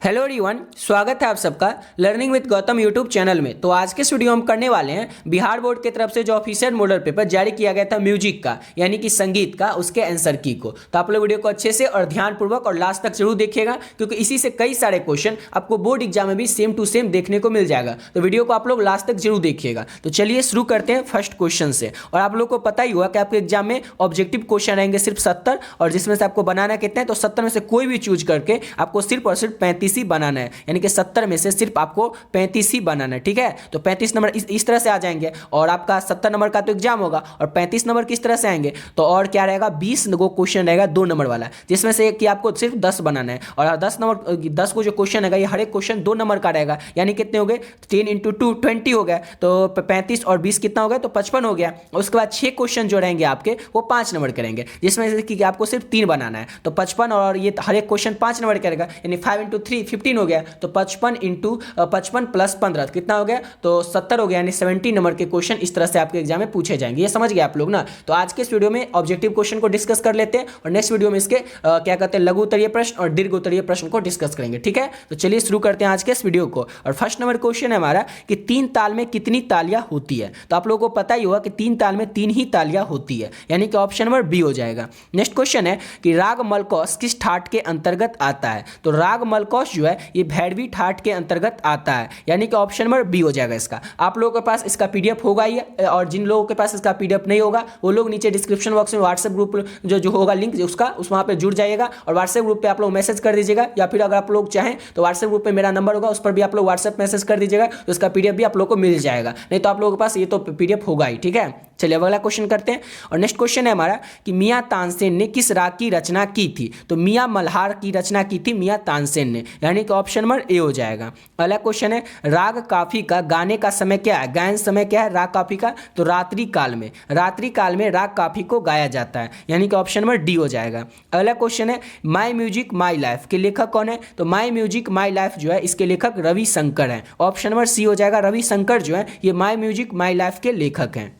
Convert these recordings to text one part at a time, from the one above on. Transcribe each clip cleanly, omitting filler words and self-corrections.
Hello everyone, स्वागत है आप सबका learning with Gautam YouTube channel में। तो आज के इस वीडियो हम करने वाले हैं बिहार बोर्ड की तरफ से जो ऑफिशियल मॉडल पेपर जारी किया गया था म्यूजिक का, यानी कि संगीत का, उसके आंसर की को। तो आप लोग वीडियो को अच्छे से और ध्यानपूर्वक और लास्ट तक जरूर देखिएगा, क्योंकि इसी से कई सारे क्वेश्चन आपको बोर्ड एग्जाम में भी सेम टू सेम देखने को मिल जाएगा। तो वीडियो को आप लोग लास्ट तक जरूर देखिएगा। तो चलिए शुरू करते हैं फर्स्ट क्वेश्चन से। और आप लोग को पता ही हुआ कि आपके एग्जाम में ऑब्जेक्टिव क्वेश्चन रहेंगे सिर्फ 70, और जिसमें से आपको बनाना कितने हैं, तो 70 में से कोई भी चूज करके आपको सिर्फ और सिर्फ 35 ही बनाना है, यानी कि 70 में से सिर्फ आपको 35 ही बनाना है। ठीक है, तो 35 नंबर इस तरह से आ जाएंगे, और आपका 70 नंबर का तो एग्जाम होगा, और 35 नंबर किस तरह से आएंगे, तो और क्या रहेगा, 20 गो क्वेश्चन रहेगा 2 नंबर वाला, जिसमें से कि आपको सिर्फ 10 बनाना है। और 10 को जो क्वेश्चन है, ये हर एक क्वेश्चन 2 नंबर का रहेगा, यानी कितने हो गए, 10 × 2 20 हो गया, तो 35 और 20 कितना हो गया, तो 55 हो गया। और उसके बाद 6 क्वेश्चन जो रहेंगे आपके वो 5 नंबर के रहेंगे, जिसमें से कि आपको सिर्फ 3 बनाना है। तो 55 और ये हर एक क्वेश्चन 5 नंबर का रहेगा, यानी 5 × 3 15 हो गया। तो 55 + 15 कितना हो गया, तो 70 हो गया, यानी 70 नंबर के क्वेश्चन इस तरह से आपके एग्जाम में पूछे जाएंगे। ये समझ गए आप लोग ना। तो आज के इस वीडियो में ऑब्जेक्टिव क्वेश्चन को डिस्कस कर लेते हैं, और नेक्स्ट वीडियो में इसके क्या कहते हैं, लघु उत्तरीय प्रश्न और दीर्घ उत्तरीय प्रश्न को डिस्कस करेंगे। ठीक है, तो चलिए शुरू करते हैं आज के इस वीडियो को। और फर्स्ट नंबर क्वेश्चन है हमारा कि 3 ताल में कितनी तालियां होती है। तो आप लोगों को पता ही होगा कि 3 ताल में 3 ही तालियां होती है, यानी कि ऑप्शन नंबर बी हो जाएगा। नेक्स्ट क्वेश्चन है कि राग मलकौस किस ठाट के अंतर्गत आता है। तो राग मलकौस जो है ये भैरवी ठाट के अंतर्गत आता है, यानी कि ऑप्शन नंबर बी हो जाएगा इसका। आप लोगों के पास इसका पीडीएफ होगा ही, और जिन लोगों के पास इसका पीडीएफ नहीं होगा वो लोग नीचे डिस्क्रिप्शन बॉक्स में व्हाट्सएप ग्रुप जो होगा लिंक उसका, वहां पे जुड़ जाइएगा, और व्हाट्सएप ग्रुप पे आप लोग मैसेज कर दीजिएगा, या फिर अगर आप लोग चाहें तो व्हाट्सएप ग्रुप पे मेरा नंबर होगा, उस पर भी आप लोग व्हाट्सएप मैसेज कर दीजिएगा, तो इसका पीडीएफ भी आप लोग को मिल जाएगा। नहीं तो आप लोगों के पास ये तो पीडीएफ होगा ही। ठीक है, चलिए अगला क्वेश्चन करते हैं। और नेक्स्ट क्वेश्चन है हमारा कि मियां तानसेन ने किस राग की रचना की थी। तो मियां मल्हार की रचना की थी मियां तानसेन ने, यानी कि ऑप्शन नंबर ए हो जाएगा। अगला क्वेश्चन है राग काफी का गाने का समय क्या है, गायन समय क्या है राग काफी का, तो रात्रि काल में, रात्रि काल में राग काफी को गाया जाता है, यानी कि ऑप्शन नंबर डी हो जाएगा। अगला क्वेश्चन है माई म्यूजिक माई लाइफ के लेखक कौन है। तो माई म्यूजिक माई लाइफ जो है इसके लेखक रवि शंकर हैं, ऑप्शन नंबर सी हो जाएगा। रवि शंकर जो है ये माई म्यूजिक माई लाइफ के लेखक हैं।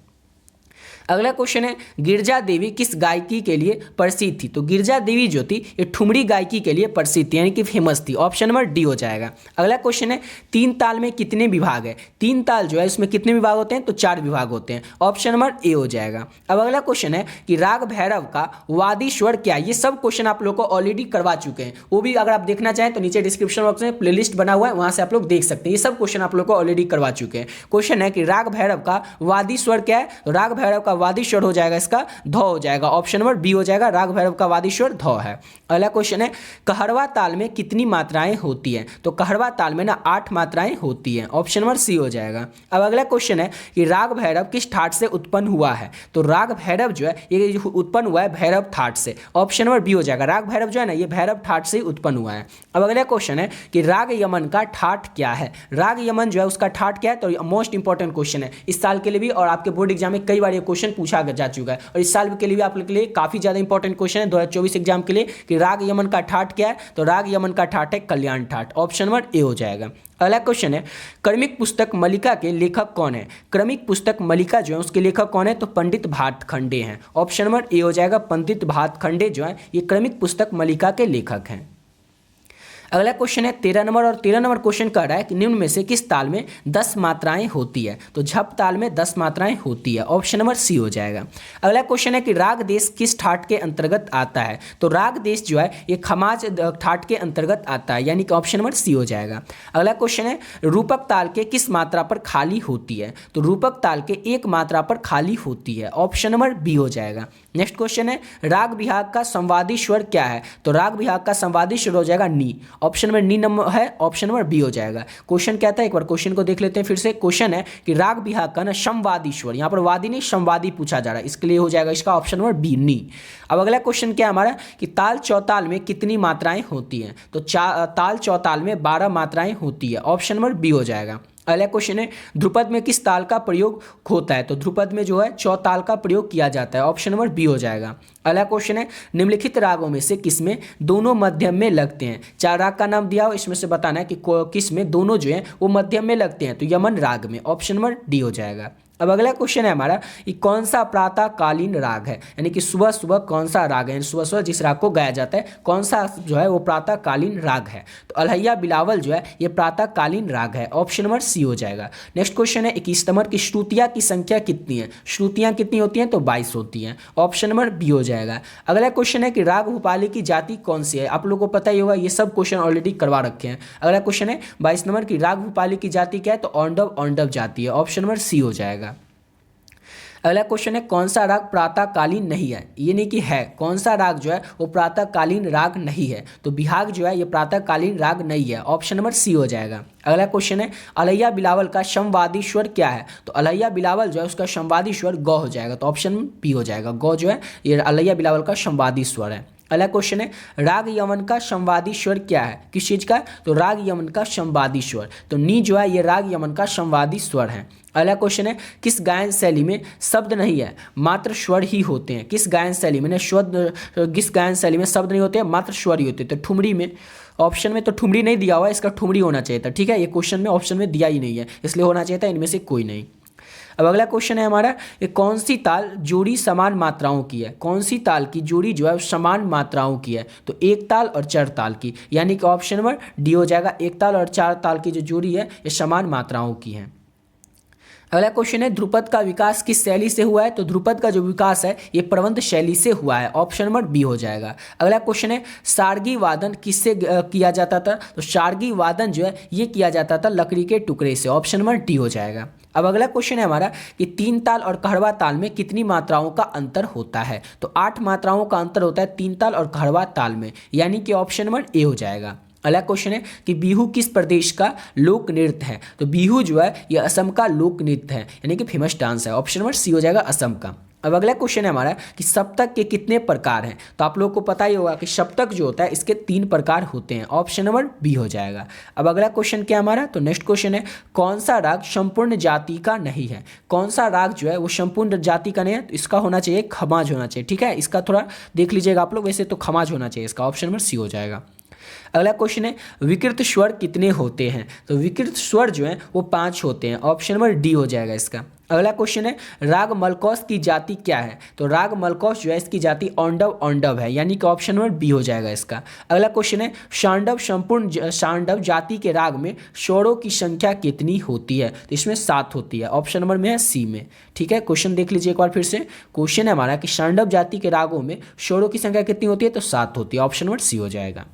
अगला क्वेश्चन है गिरजा देवी किस गायकी के लिए प्रसिद्ध थी। तो गिरजा देवी जो थी ये ठुमरी गायकी के लिए प्रसिद्ध थी, यानी कि फेमस थी, ऑप्शन नंबर डी हो जाएगा। अगला क्वेश्चन है 3 ताल में कितने विभाग है। 3 ताल जो है इसमें कितने विभाग होते हैं, तो 4 विभाग होते हैं, ऑप्शन नंबर ए हो जाएगा। अब अगला क्वेश्चन है कि राग भैरव का वादी स्वर क्या है। ये सब क्वेश्चन आप लोग को ऑलरेडी करवा चुके हैं, वो भी अगर आप देखना चाहें तो नीचे डिस्क्रिप्शन बॉक्स में प्लेलिस्ट बना हुआ है, वहां से आप लोग देख सकते हैं। ये सब क्वेश्चन आप लोग को ऑलरेडी करवा चुके हैं। क्वेश्चन है कि राग भैरव का वादी स्वर क्या है। तो राग भैरव का वादी स्वर हो जाएगा इसका ध हो जाएगा, ऑप्शन नंबर बी हो जाएगा। राग भैरव का वादी स्वर ध है। अगला क्वेश्चन है कहरवा ताल में कितनी मात्राएं होती हैं। तो कहरवा ताल में ना 8 मात्राएं होती हैं, ऑप्शन नंबर सी हो जाएगा। अब अगला क्वेश्चन है कि राग भैरव किस ठाट से उत्पन्न हुआ है। तो राग भैरव जो है ये उत्पन्न हुआ है भैरव ठाट से, ऑप्शन नंबर बी हो जाएगा। राग भैरव जो है ना ये भैरव ठाट से उत्पन्न हुआ है। अब अगला क्वेश्चन है कि राग यमन का ठाट क्या है। राग यमन जो है उसका ठाट क्या है। तो मोस्ट इंपॉर्टेंट क्वेश्चन है इस साल के लिए भी, और आपके बोर्ड एग्जाम में कई बार ये क्वेश्चन पूछा जा चुका है, और इस साल के लिए भी आप लोग के लिए काफी ज्यादा इंपॉर्टेंट क्वेश्चन है 2024 एग्जाम के लिए कि राग यमन का ठाट क्या है। तो राग यमन का ठाट है कल्याण ठाट, ऑप्शन नंबर ए हो जाएगा। अगला क्वेश्चन है क्रमिक पुस्तक मल्लिका के लेखक कौन है। क्रमिक पुस्तक मल्लिका जो है उसके लेखक कौन है। तो पंडित भातखंडे हैं, ऑप्शन नंबर ए हो जाएगा। पंडित भातखंडे जो है ये क्रमिक पुस्तक मल्लिका के लेखक हैं। अगला क्वेश्चन है 13 नंबर, और 13 नंबर क्वेश्चन कह रहा है कि निम्न में से किस ताल में 10 मात्राएं होती है। तो झप ताल में 10 मात्राएं होती है, ऑप्शन नंबर सी हो जाएगा। अगला क्वेश्चन है कि राग देश किस ठाट के अंतर्गत आता है। तो राग देश जो है ये खमाज ठाट के अंतर्गत आता है, यानी कि ऑप्शन नंबर सी हो जाएगा। अगला क्वेश्चन है रूपक ताल के किस मात्रा पर खाली होती है। तो रूपक ताल के 1 मात्रा पर खाली होती है, ऑप्शन नंबर बी हो जाएगा। नेक्स्ट क्वेश्चन है राग विभाग का संवादी स्वर क्या है। तो राग विभाग का संवादी स्वर हो जाएगा नी, ऑप्शन में नी नंबर है, ऑप्शन नंबर बी हो जाएगा। क्वेश्चन क्या था एक बार क्वेश्चन को देख लेते हैं फिर से। क्वेश्चन है कि राग विभाग का ना संवादी स्वर, यहाँ पर वादी नहीं संवादी पूछा जा रहा है, इसके लिए हो जाएगा इसका ऑप्शन नंबर बी नी। अब अगला क्वेश्चन क्या हमारा कि ताल चौताल में कितनी मात्राएं होती हैं। तो ताल चौताल में 12 मात्राएं होती है, ऑप्शन नंबर बी हो जाएगा। अगला क्वेश्चन है ध्रुपद में किस ताल का प्रयोग होता है। तो ध्रुपद में जो है चौताल का प्रयोग किया जाता है, ऑप्शन नंबर बी हो जाएगा। अगला क्वेश्चन है निम्नलिखित रागों में से किसमें दोनों मध्यम में लगते हैं। 4 राग का नाम दिया हो, इसमें से बताना है कि किस में दोनों जो है वो मध्यम में लगते हैं। तो यमन राग में, ऑप्शन नंबर डी हो जाएगा। अब अगला क्वेश्चन है हमारा कि कौन सा प्रातःकालीन राग है, यानी कि सुबह सुबह कौन सा राग है, सुबह सुबह जिस राग को गाया जाता है कौन सा जो है वो प्रातःकालीन राग है। तो अलहैया बिलावल जो है ये प्रातःकालीन राग है, ऑप्शन नंबर सी हो जाएगा। नेक्स्ट क्वेश्चन है 21 नंबर की श्रुतियाँ की संख्या कितनी है, श्रुतियाँ कितनी होती हैं, तो 22 होती हैं, ऑप्शन नंबर बी हो जाएगा। अगला क्वेश्चन है कि राग भूपाली की जाति कौन सी है, आप लोगों को पता ही होगा, ये सब क्वेश्चन ऑलरेडी करवा रखे हैं। अगला क्वेश्चन है 22 नंबर की राग भूपाली की जाति क्या है, तो औंडव औंडव जाति है, ऑप्शन नंबर सी हो जाएगा। अगला क्वेश्चन है कौन सा राग प्रातःकालीन नहीं है, ये नहीं कि है, कौन सा राग जो है वो प्रातःकालीन राग नहीं है, तो बिहाग जो है ये प्रातःकालीन राग नहीं है, ऑप्शन नंबर सी हो जाएगा। अगला क्वेश्चन है अलैया बिलावल का समवादी स्वर क्या है, तो अलैया बिलावल जो है उसका समवादी स्वर ग हो जाएगा, तो ऑप्शन बी हो जाएगा। ग जो है ये अलैया बिलावल का समवादी स्वर है। अगला क्वेश्चन है राग यमन का समवादी स्वर क्या है, किस चीज़ का, तो राग यमन का समवादी स्वर, तो नी जो है ये राग यमन का समवादी स्वर है। अगला क्वेश्चन है किस गायन शैली में शब्द नहीं है मात्र स्वर ही होते हैं, किस गायन शैली में किस गायन शैली में शब्द नहीं होते हैं मात्र स्वर ही होते हैं, तो ठुमरी में, ऑप्शन में तो ठुमरी नहीं दिया हुआ है, इसका ठुमरी होना चाहिए था, ठीक है, ये क्वेश्चन में ऑप्शन में दिया ही नहीं है, इसलिए होना चाहिए था इनमें से कोई नहीं। अब अगला क्वेश्चन है हमारा ये कौन सी ताल जोड़ी समान मात्राओं की है, कौन सी ताल की जोड़ी जो है समान मात्राओं की है, तो एक ताल और चार ताल की, यानी कि ऑप्शन नंबर डी हो जाएगा। एक ताल और चार ताल की जो जोड़ी है ये समान मात्राओं की है। अगला क्वेश्चन है ध्रुपद का विकास किस शैली से हुआ है, तो ध्रुपद का जो विकास है ये प्रबंध शैली से हुआ है, ऑप्शन नंबर बी हो जाएगा। अगला क्वेश्चन है सारंगी वादन किससे किया जाता था, तो सारंगी वादन जो है ये किया जाता था लकड़ी के टुकड़े से, ऑप्शन नंबर डी हो जाएगा। अब अगला क्वेश्चन है हमारा कि तीन ताल और कहड़वा ताल में कितनी मात्राओं का अंतर होता है, तो 8 मात्राओं का अंतर होता है तीन ताल और कहड़वा ताल में, यानी कि ऑप्शन नंबर ए हो जाएगा। अगला क्वेश्चन है कि बिहू किस प्रदेश का लोक नृत्य है, तो बिहू जो है ये असम का लोक नृत्य है, यानी कि फेमस डांस है, ऑप्शन नंबर सी हो जाएगा असम का। अब अगला क्वेश्चन है हमारा कि सप्तक के कितने प्रकार हैं, तो आप लोगों को पता ही होगा कि सप्तक जो होता है इसके 3 प्रकार होते हैं, ऑप्शन नंबर बी हो जाएगा। अब अगला क्वेश्चन क्या हमारा, तो नेक्स्ट क्वेश्चन है कौन सा राग संपूर्ण जाति का नहीं है, कौन सा राग जो है वो संपूर्ण जाति का नहीं है, तो इसका होना चाहिए खमाज होना चाहिए, ठीक है, इसका थोड़ा देख लीजिएगा आप लोग, वैसे तो खमाज होना चाहिए इसका, ऑप्शन नंबर सी हो जाएगा। अगला क्वेश्चन है विकृत स्वर कितने होते हैं, तो विकृत स्वर जो है वो 5 होते हैं, ऑप्शन नंबर डी हो जाएगा इसका। अगला क्वेश्चन है राग मलकौस की जाति क्या है, तो राग मलकौस जो है इसकी जाति औंडव औंडव है, यानी कि ऑप्शन नंबर बी हो जाएगा इसका। अगला क्वेश्चन है शांडव संपूर्ण शांडव जाति के राग में स्वरों की संख्या कितनी होती है, तो इसमें 7 होती है, ऑप्शन नंबर में है सी में, ठीक है। क्वेश्चन देख लीजिए एक बार फिर से, क्वेश्चन है हमारा कि शांडव जाति के रागों में स्वरों की संख्या कितनी होती है, तो 7 होती है, ऑप्शन नंबर सी हो जाएगा।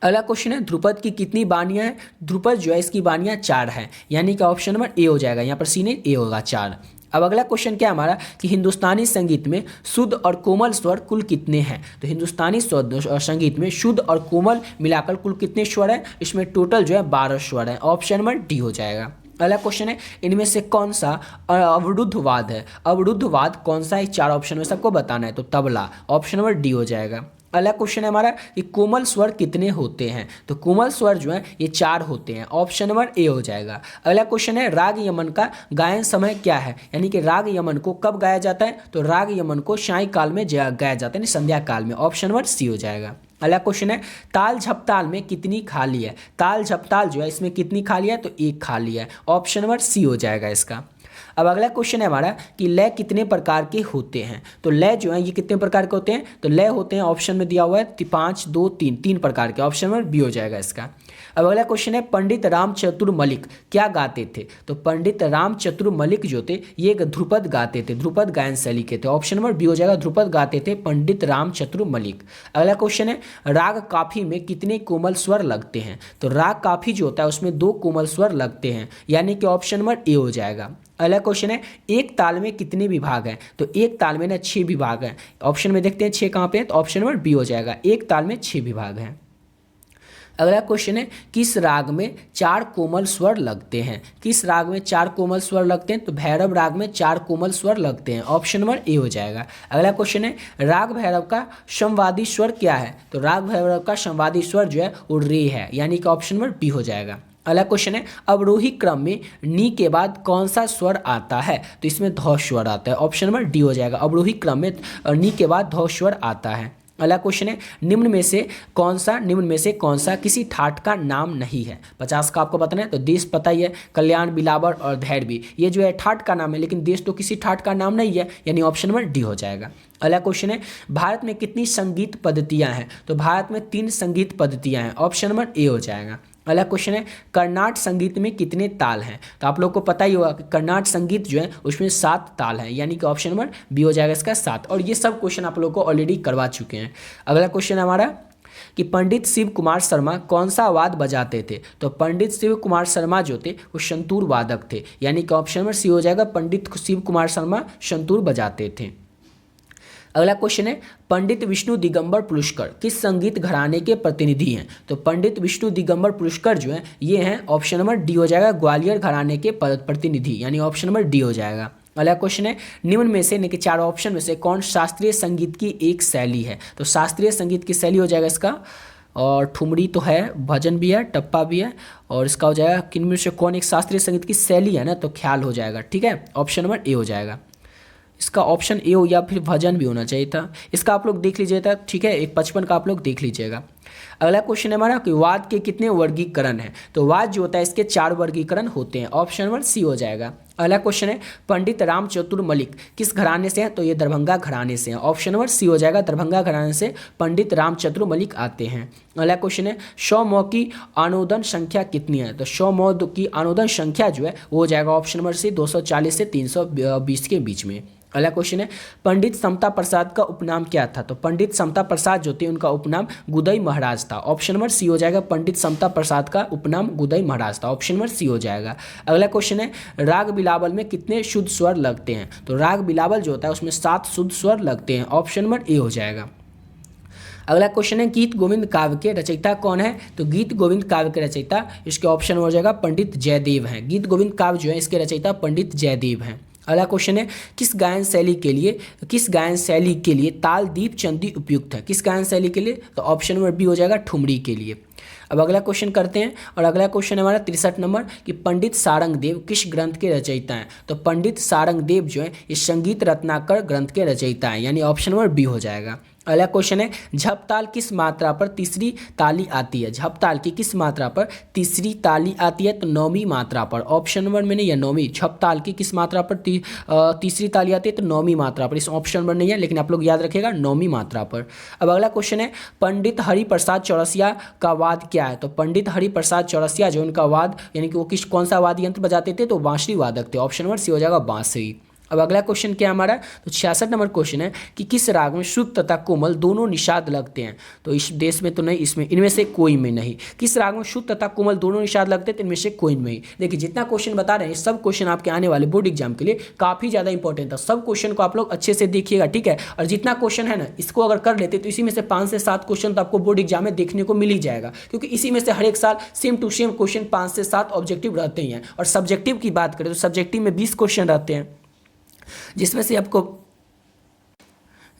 अगला क्वेश्चन है ध्रुपद की कितनी बानियां हैं, ध्रुपद जो है इसकी बानियां 4 हैं, यानी कि ऑप्शन नंबर ए हो जाएगा, यहाँ पर सी नहीं ए होगा 4। अब अगला क्वेश्चन क्या है हमारा कि हिंदुस्तानी संगीत में शुद्ध और कोमल स्वर कुल कितने हैं, तो हिंदुस्तानी संगीत में शुद्ध और कोमल मिलाकर कुल कितने स्वर हैं, इसमें टोटल जो है 12 स्वर हैं, ऑप्शन नंबर डी हो जाएगा। अगला क्वेश्चन है इनमें से कौन सा अवरुद्धवाद है, अवरुद्धवाद कौन सा है, 4 ऑप्शन में सबको बताना है, तो तबला, ऑप्शन नंबर डी हो जाएगा। अगला क्वेश्चन है हमारा कि कोमल स्वर कितने होते हैं, तो कोमल स्वर जो है ये 4 होते हैं, ऑप्शन नंबर ए हो जाएगा। अगला क्वेश्चन है राग यमन का गायन समय क्या है, यानी कि राग यमन को कब गाया जाता है, तो राग यमन को सायं काल में गाया जाता है, संध्या काल में, ऑप्शन नंबर सी हो जाएगा। अगला क्वेश्चन है ताल झपताल में कितनी खाली है, ताल झपताल जो है इसमें कितनी खाली है, तो 1 खाली है, ऑप्शन नंबर सी हो जाएगा इसका। अब अगला क्वेश्चन है हमारा कि लय कितने प्रकार के होते हैं, तो लय जो है ये कितने प्रकार के होते हैं, तो लय होते हैं ऑप्शन में दिया हुआ है 5 2 3 3 प्रकार के, ऑप्शन नंबर बी हो जाएगा इसका। अब अगला क्वेश्चन है पंडित राम चतुर मलिक क्या गाते थे, तो पंडित राम चतुर मलिक जो थे ये एक ध्रुपद गाते थे, ध्रुपद गायन शैली के थे, ऑप्शन नंबर बी हो जाएगा, ध्रुपद गाते थे पंडित राम चतुर मलिक। अगला क्वेश्चन है राग काफी में कितने कोमल स्वर लगते हैं, तो राग काफी जो होता है उसमें 2 कोमल स्वर लगते हैं, यानी कि ऑप्शन नंबर ए हो जाएगा। अगला क्वेश्चन है एक ताल में कितने विभाग हैं, तो एक ताल में ना 6 विभाग हैं, ऑप्शन में देखते हैं 6 कहाँ पे है, तो ऑप्शन नंबर बी हो जाएगा, एक ताल में 6 विभाग हैं। अगला क्वेश्चन है किस राग में 4 कोमल स्वर लगते हैं, किस राग में 4 कोमल स्वर लगते हैं, तो भैरव राग में 4 कोमल स्वर लगते हैं, ऑप्शन नंबर ए हो जाएगा। अगला क्वेश्चन है राग भैरव का समवादी स्वर क्या है, तो राग भैरव का समवादी स्वर जो है वो रे है, यानी कि ऑप्शन नंबर बी हो जाएगा। अगला क्वेश्चन है अवरोही क्रम में नी के बाद कौन सा स्वर आता है, तो इसमें ध स्वर आता है, ऑप्शन नंबर डी हो जाएगा, अवरोही क्रम में नी के बाद ध स्वर आता है। अगला क्वेश्चन है निम्न में से कौन सा किसी ठाट का नाम नहीं है। 50 का आपको बताना है। तो देश पता ही है, कल्याण, बिलावर और धैर्य भी, ये जो है ठाट का नाम है, लेकिन देश तो किसी ठाट का नाम नहीं है, यानी ऑप्शन नंबर डी हो जाएगा। अगला क्वेश्चन है भारत में कितनी संगीत पद्धतियां हैं। तो भारत में 3 संगीत पद्धतियां हैं, ऑप्शन नंबर ए हो जाएगा। अगला क्वेश्चन है कर्नाट संगीत में कितने ताल हैं। तो आप लोग को पता ही होगा कि कर्नाट संगीत जो है उसमें 7 ताल हैं, यानी कि ऑप्शन नंबर बी हो जाएगा इसका 7। और ये सब क्वेश्चन आप लोग को ऑलरेडी करवा चुके हैं। अगला क्वेश्चन है हमारा कि पंडित शिव कुमार शर्मा कौन सा वाद बजाते थे। तो पंडित शिव कुमार शर्मा जो थे वो संतूर वादक थे, यानी कि ऑप्शन नंबर सी हो जाएगा, पंडित शिव कुमार शर्मा संतूर बजाते थे। अगला क्वेश्चन है पंडित विष्णु दिगंबर पुष्कर किस संगीत घराने के प्रतिनिधि हैं। तो पंडित विष्णु दिगंबर पुष्कर जो हैं ये हैं, ऑप्शन नंबर डी हो जाएगा, ग्वालियर घराने के प्रतिनिधि, यानी ऑप्शन नंबर डी हो जाएगा। अगला क्वेश्चन है निम्न में से, यानी कि 4 ऑप्शन में से कौन शास्त्रीय संगीत की एक शैली है। तो शास्त्रीय संगीत की शैली हो जाएगा इसका, और ठुमरी तो है, भजन भी है, टप्पा भी है, और इसका हो जाएगा किन में से कौन एक शास्त्रीय संगीत की शैली है ना, तो ख्याल हो जाएगा। ठीक है, ऑप्शन नंबर ए हो जाएगा इसका, ऑप्शन ए हो, या फिर भजन भी होना चाहिए था। इसका आप लोग देख लीजिएगा, ठीक है, एक 55 का आप लोग देख लीजिएगा। अगला क्वेश्चन है हमारा कि वाद के कितने वर्गीकरण हैं। तो वाद जो होता है इसके 4 वर्गीकरण होते हैं, ऑप्शन नंबर सी हो जाएगा। अगला क्वेश्चन है पंडित राम चतुर मलिक किस घराने से हैं। तो ये दरभंगा घराने से हैं, ऑप्शन नंबर सी हो जाएगा, दरभंगा घराने से पंडित राम चतुर मलिक आते हैं। अगला क्वेश्चन है 100 मौ की अनुदान संख्या कितनी है। तो 100 मौ की अनुदान संख्या जो है वो हो जाएगा ऑप्शन नंबर सी 240 से 320 के बीच में। अगला क्वेश्चन है पंडित समता प्रसाद का उपनाम क्या था। तो पंडित समता प्रसाद जो थे उनका उपनाम गुदई महाराज था, ऑप्शन नंबर सी हो जाएगा, पंडित समता प्रसाद का उपनाम गुदई महाराज था, ऑप्शन नंबर सी हो जाएगा। अगला क्वेश्चन है राग बिलावल में कितने शुद्ध स्वर लगते हैं। तो राग बिलावल जो होता है उसमें 7 शुद्ध स्वर लगते हैं, ऑप्शन नंबर ए हो जाएगा। अगला क्वेश्चन है गीत गोविंद काव्य के रचयिता कौन है। तो गीत गोविंद काव्य के रचयिता इसके ऑप्शन हो जाएगा पंडित जयदेव हैं। गीत गोविंद काव्य जो है इसके रचयिता पंडित जयदेव हैं। अगला क्वेश्चन है किस गायन शैली के लिए ताल दीप चंदी उपयुक्त है। किस गायन शैली के लिए। तो ऑप्शन नंबर बी हो जाएगा, ठुमरी के लिए। अब अगला क्वेश्चन करते हैं, और अगला क्वेश्चन है हमारा 63 नंबर कि पंडित सारंग देव किस ग्रंथ के रचयिता हैं। तो पंडित सारंग देव जो है इस संगीत रत्नाकर ग्रंथ के रचयिता हैं, यानी ऑप्शन नंबर बी हो जाएगा। अगला क्वेश्चन है झपताल किस मात्रा पर तीसरी ताली आती है। झपताल की किस मात्रा पर तीसरी ताली आती है। तो 9वीं मात्रा पर, ऑप्शन नंबर में नहीं है, 9वीं। झपताल की किस मात्रा पर तीसरी ताली आती है। तो 9वीं मात्रा पर, इस ऑप्शन नंबर नहीं है, लेकिन आप लोग याद रखिएगा 9वीं मात्रा पर। अब अगला क्वेश्चन है पंडित हरिप्रसाद चौरसिया का वाद क्या है। तो पंडित हरिप्रसाद चौरसिया जो उनका वाद, यानी कि वो कौन सा वाद्य यंत्र बजाते थे। तो बांसुरी वादक थे, ऑप्शन नंबर सी हो जाएगा, बांसुरी। अब अगला क्वेश्चन क्या है हमारा। तो 66 नंबर क्वेश्चन है कि किस राग में शुद्ध तथा कोमल दोनों निषाद लगते हैं। तो इस देश में तो नहीं, इसमें इनमें से कोई में नहीं। किस राग में शुद्ध तथा कोमल दोनों निषाद लगते हैं। तो इनमें से कोई में नहीं। देखिए जितना क्वेश्चन बता रहे हैं सब क्वेश्चन आपके आने वाले बोर्ड एग्जाम के लिए काफ़ी ज़्यादा इंपॉर्टेंट था। सब क्वेश्चन को आप लोग अच्छे से देखिएगा, ठीक है। और जितना क्वेश्चन है ना इसको अगर कर लेते तो इसी में से 5 से 7 क्वेश्चन तो आपको बोर्ड एग्जाम में देखने को मिल ही जाएगा, क्योंकि इसी में से हर एक साल सेम टू सेम क्वेश्चन 5 से 7 ऑब्जेक्टिव रहते ही हैं। और सब्जेक्टिव की बात करें तो सब्जेक्टिव में 20 क्वेश्चन रहते हैं,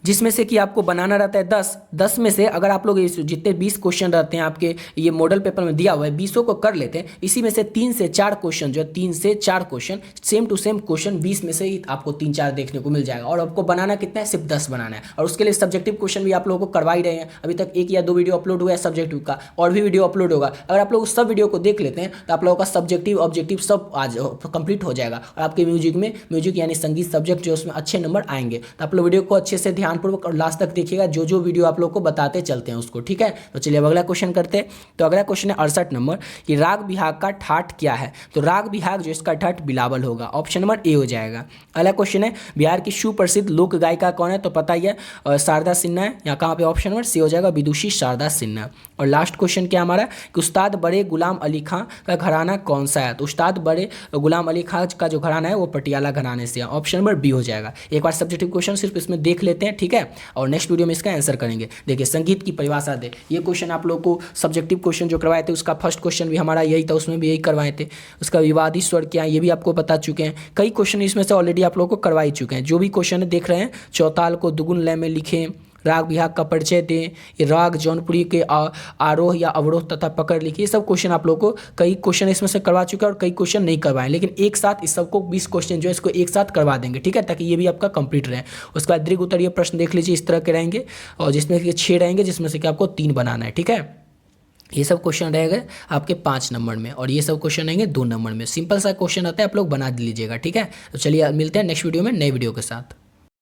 जिसमें से कि आपको बनाना रहता है 10 में से अगर आप लोग जितने 20 क्वेश्चन रहते हैं आपके ये मॉडल पेपर में दिया हुआ है 20 को कर लेते हैं, इसी में से 3 से 4 क्वेश्चन जो है 3 से 4 question same to same question 20 में से ही आपको 3-4 देखने को मिल जाएगा। और आपको बनाना कितना है, सिर्फ 10 बनाना है। और उसके लिए सब्जेक्टिव क्वेश्चन भी आप लोगों को करवा ही रहे हैं। अभी तक 1 या 2 वीडियो अपलोड हुआ है सब्जेक्टिव का, और भी वीडियो अपलोड होगा। अगर आप लोग उस सब वीडियो को देख लेते हैं तो आप लोगों का सब्जेक्टिव ऑब्जेक्टिव सब आज कंप्लीट हो जाएगा। और आपके म्यूजिक यानी संगीत सब्जेक्ट जो उसमें अच्छे नंबर आएंगे। तो आप लोग वीडियो को अच्छे से ध्यानपूर्वक और लास्ट तक देखिएगा, जो वीडियो आप लोग को बताते चलते हैं उसको, ठीक है। तो चलिए अब अगला क्वेश्चन करते हैं। तो अगला क्वेश्चन है 68 नंबर कि राग बिहाग का ठाट क्या है। तो राग बिहाग जो इसका ठाट बिलावल होगा, ऑप्शन नंबर ए हो जाएगा। अगला क्वेश्चन है बिहार की सुप्रसिद्ध लोक गायिका कौन है। तो पता ही है शारदा सिन्हा है। यहाँ कहाँ पे ऑप्शन नंबर सी हो जाएगा, विदुषी शारदा सिन्हा। और लास्ट क्वेश्चन क्या हमारा कि उस्ताद बड़े गुलाम अली खां का घराना कौन सा है। तो उस्ताद बड़े गुलाम अली खां का जो घराना है वो पटियाला घराने से है, ऑप्शन नंबर बी हो जाएगा। एक बार सब्जेक्टिव क्वेश्चन सिर्फ इसमें देख लेते हैं, ठीक है, और नेक्स्ट वीडियो में इसका आंसर करेंगे। देखिए संगीत की परिभाषा दे, ये क्वेश्चन आप लोग को सब्जेक्टिव क्वेश्चन जो करवाए थे उसका फर्स्ट क्वेश्चन भी हमारा यही था, उसमें भी यही करवाए थे। उसका विवादी स्वर क्या है ये भी आपको बता चुके हैं। कई क्वेश्चन इसमें से ऑलरेडी आप लोग को करवा ही चुके हैं। जो भी क्वेश्चन देख रहे हैं, चौताल को दुगुन लय में लिखें, राग बिहाग का परिचय दें, ये राग जौनपुरी के आरोह या अवरोह तथा पकड़ लिखिए। ये सब क्वेश्चन आप लोगों को कई क्वेश्चन इसमें से करवा चुके हैं और कई क्वेश्चन नहीं करवाएं, लेकिन एक साथ इस सबको 20 क्वेश्चन जो है इसको एक साथ करवा देंगे, ठीक है, ताकि ये भी आपका कंप्लीट रहे। उसके बाद दीर्घ उत्तरीय प्रश्न देख लीजिए, इस तरह के रहेंगे और जिसमें कि 6 रहेंगे, जिसमें से कि आपको 3 बनाना है, ठीक है। ये सब क्वेश्चन रहेगा आपके 5 नंबर में और ये सब क्वेश्चन रहेंगे 2 नंबर में। सिंपल सा क्वेश्चन आता है, आप लोग बना लीजिएगा, ठीक है। तो चलिए मिलते हैं नेक्स्ट वीडियो में नए वीडियो के साथ।